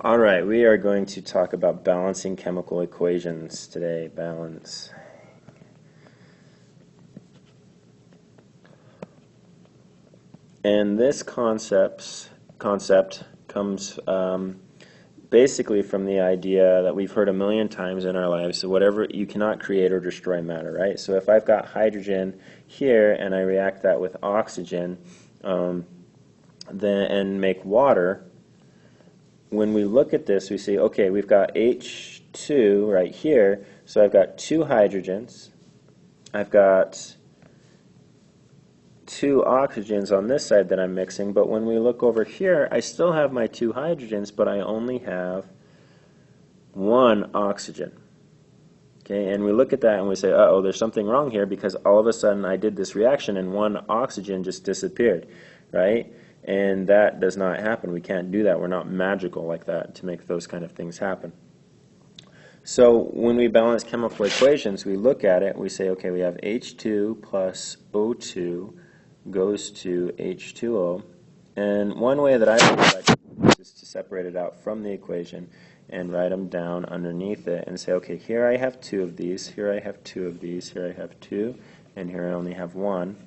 Alright, we are going to talk about balancing chemical equations today. Balance. And this concept comes basically from the idea that we've heard a million times in our lives, so whatever, you cannot create or destroy matter, right? So if I've got hydrogen here and I react that with oxygen and make water, when we look at this, we see, okay, we've got H2 right here, so I've got two hydrogens, I've got two oxygens on this side that I'm mixing, but when we look over here, I still have my two hydrogens, but I only have one oxygen. Okay, and we look at that and we say, uh-oh, there's something wrong here because all of a sudden I did this reaction and one oxygen just disappeared, right? And that does not happen. We can't do that. We're not magical like that to make those kind of things happen. So when we balance chemical equations, we look at it, we say, okay, we have H2 plus O2 goes to H2O. And one way that I like to do is to separate it out from the equation and write them down underneath it and say, okay, here I have two of these, here I have two of these, here I have two, and here I only have one.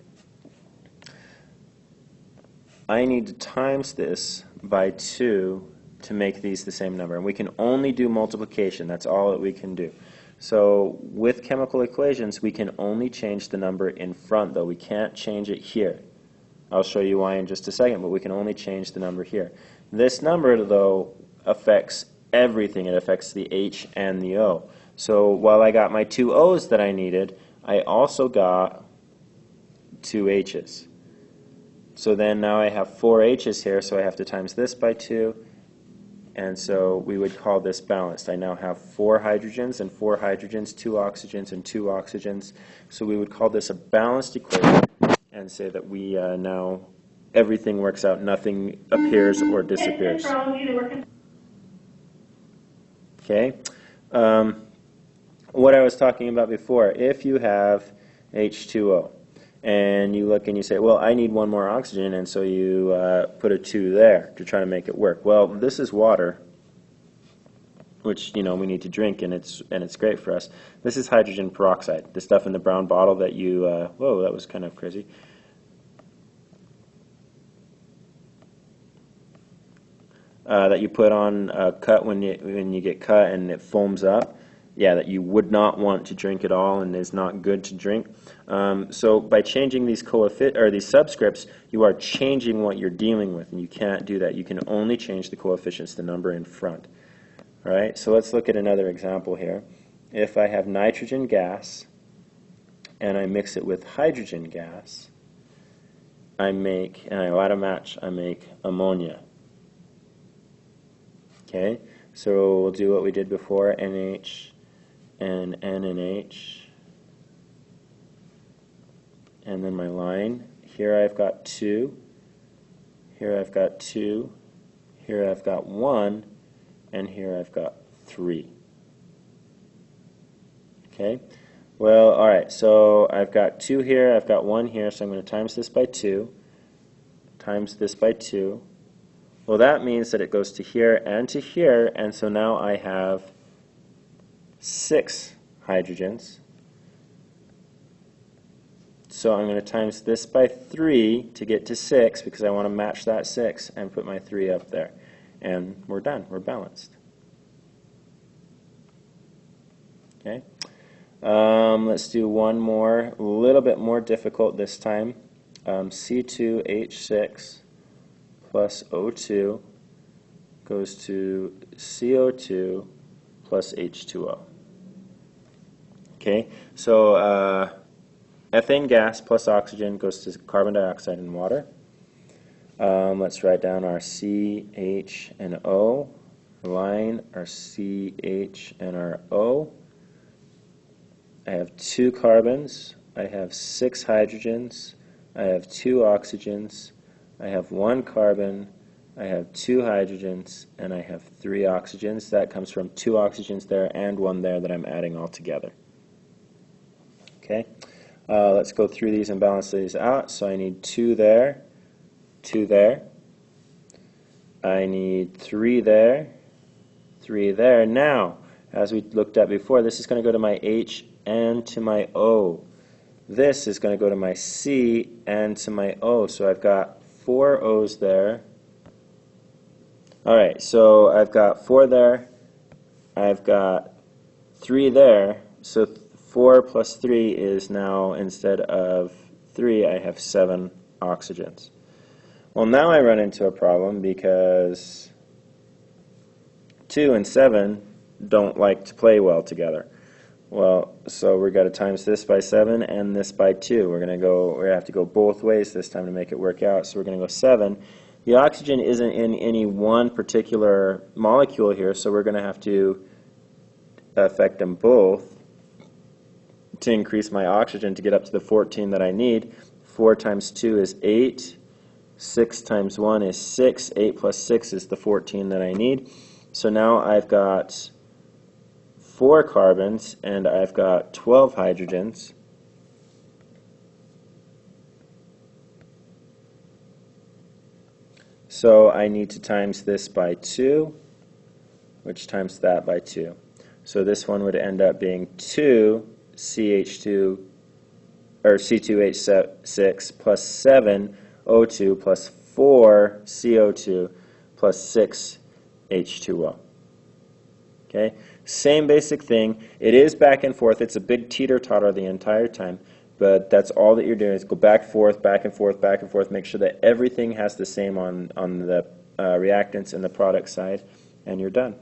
I need to times this by 2 to make these the same number. And we can only do multiplication. That's all that we can do. So with chemical equations, we can only change the number in front, though. We can't change it here. I'll show you why in just a second, but we can only change the number here. This number, though, affects everything. It affects the H and the O. So while I got my two O's that I needed, I also got two H's. So then now I have four H's here, so I have to times this by 2, and so we would call this balanced. I now have four hydrogens and four hydrogens, two oxygens and two oxygens, so we would call this a balanced equation and say that we now everything works out, nothing appears or disappears. Okay, what I was talking about before, if you have H2O, and you look and you say, well, I need one more oxygen, and so you put a 2 there to try to make it work. Well, this is water, which we need to drink, and it's great for us. This is hydrogen peroxide, the stuff in the brown bottle that you whoa, that was kind of crazy. That you put on a cut when you get cut and it foams up. Yeah, that you would not want to drink at all and is not good to drink. So by changing these subscripts, you are changing what you're dealing with, and you can't do that. You can only change the coefficients, the number in front. All right, so let's look at another example here. If I have nitrogen gas and I mix it with hydrogen gas, and I add a match, I make ammonia. Okay, so we'll do what we did before, NH and N and H, and then my line. Here I've got 2, here I've got 2, here I've got 1, and here I've got 3. Okay, well, alright, so I've got 2 here, I've got 1 here, so I'm going to times this by 2, times this by 2. Well, that means that it goes to here, and so now I have 6 hydrogens. So I'm going to times this by 3 to get to 6 because I want to match that 6 and put my 3 up there. And we're done. We're balanced. Okay. Let's do one more, a little bit more difficult this time. C2H6 plus O2 goes to CO2 plus H2O. Okay, so ethane gas plus oxygen goes to carbon dioxide and water. Let's write down our C, H, and O. Line our C, H, and our O. I have 2 carbons. I have 6 hydrogens. I have 2 oxygens. I have 1 carbon. I have 2 hydrogens, and I have 3 oxygens. That comes from 2 oxygens there and 1 there that I'm adding all together. Okay, let's go through these and balance these out. So I need 2 there, 2 there. I need 3 there, 3 there. Now, as we looked at before, this is going to go to my H and to my O. This is going to go to my C and to my O. So I've got 4 O's there. Alright, so I've got 4 there. I've got 3 there. So 4 plus 3 is now, instead of 3, I have 7 oxygens. Well, now I run into a problem because 2 and 7 don't like to play well together. Well, so we've got to times this by 7 and this by 2. We're going to have to go both ways this time to make it work out. So we're going to go 7. The oxygen isn't in any one particular molecule here, so we're going to have to affect them both to increase my oxygen to get up to the 14 that I need. 4 times 2 is 8. 6 times 1 is 6. 8 plus 6 is the 14 that I need. So now I've got 4 carbons and I've got 12 hydrogens. So I need to times this by 2, which times that by 2. So this one would end up being 2 CH2 or C2H6 plus 7 O2 plus 4 CO2 plus 6 H2O. Okay, same basic thing. It is back and forth. It's a big teeter-totter the entire time, but that's all that you're doing is go back and forth, back and forth, back and forth. Make sure that everything has the same on the reactants and the product side, and you're done.